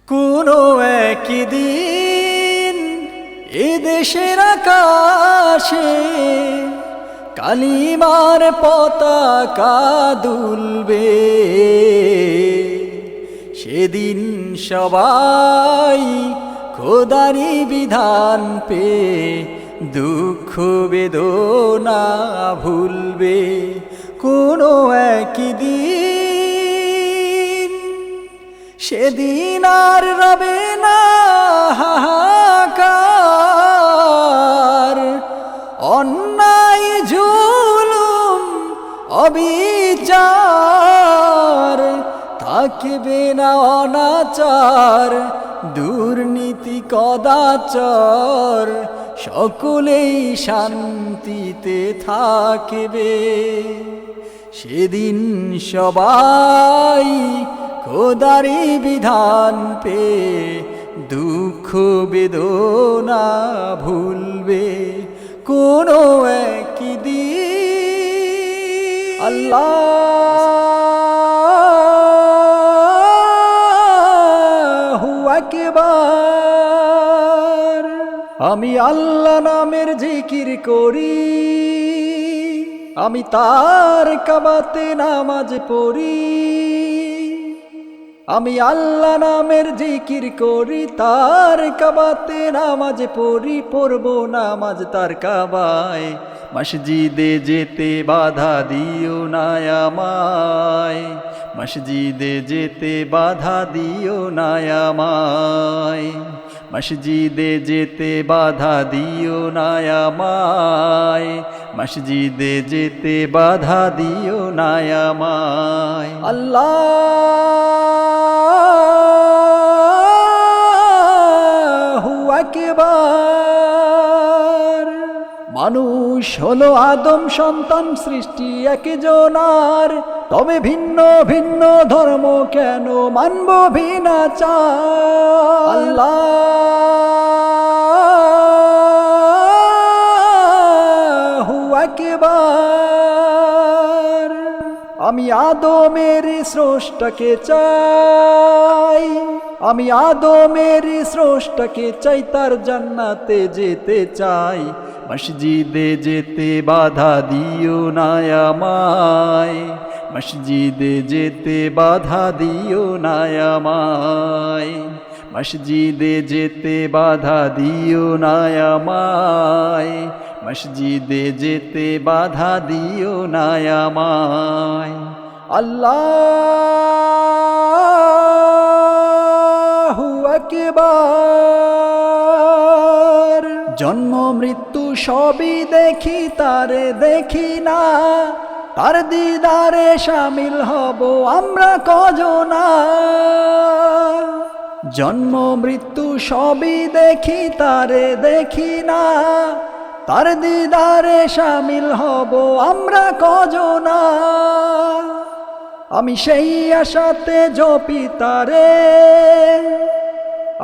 কোনো একদিন এ দেশের আকাশে কালিমার পতাকা দুলবে, সেদিন সবাই খোদারি বিধান পে দুঃখ বেদনা ভুলবে। কোনো একদিন সেদিন আর রবে না হাহাকার, অন্যায় জুলুম অবিচার থাকবে না, অনাচার দুর্নীতি কদাচার সকলেই শান্তিতে থাকবে। সেদিন সবাই খোদারি বিধান পে দুঃখ বেদনা ভুলবে। কোনো একদিন আল্লাহু আকবার, আমি আল্লাহ নামের জিকির করি, আমি তার কাবাতে নামাজ পড়ি। আমি আল্লাহ নামের জিকির করি, তার কাবাতে নামাজ পড়ি। পড়ব নামাজ তার কাবায়, মসজিদে যেতে বাধা দিও না আমায়, মসজিদে যেতে বাধা দিও না আমায়, মসজিদে যেতে বাধা দিও না আমায়, মসজিদে যেতে বাধা দিও না আমায়। আল্লাহু আকবার। মানুষ হলো আদম সন্তান, সৃষ্টি একজনার, তবে ভিন্ন ভিন্ন ধর্ম কেন মানব ভিন্নাচার। আল্লাহু আকবার। আমি আদমের স্রষ্টাকে চাই, আমি আদমের স্রষ্টাকে চাই, তার জান্নাতে যেতে চাই। মসজিদে যেতে বাধা দিও না আমায়, মসজিদে যেতে বাধা দিও না আমায়, মসজিদে যেতে বাধা দিও না আমায়, মসজিদে যেতে বাধা দিও না আমায়। আল্লাহু আকবার। জন্ম মৃত্যু সবই দেখি, তারে দেখি না, তার দিদারে শামিল হব আমরা কজনা। জন্ম মৃত্যু সবই দেখি, তারে দেখি না, তার দিদারে শামিল হব আমরা কজনা। আমি সেই আশাতে জপি তারে,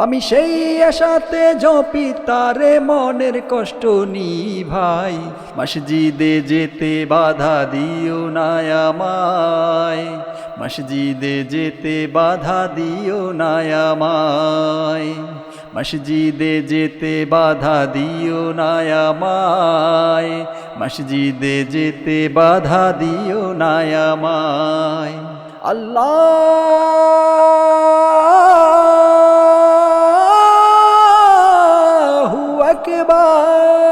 আমি সেই আশাতে জপি তারে, মনের কষ্ট নিভাই। মসজিদে যেতে বাধা দিও না আমায়, মসজিদে যেতে বাধা দিও না আমায়, মসজিদে যেতে বাধা দিও না আমায়, মসজিদে যেতে বাধা দিও না আমায়। আল্লাহু আকবার।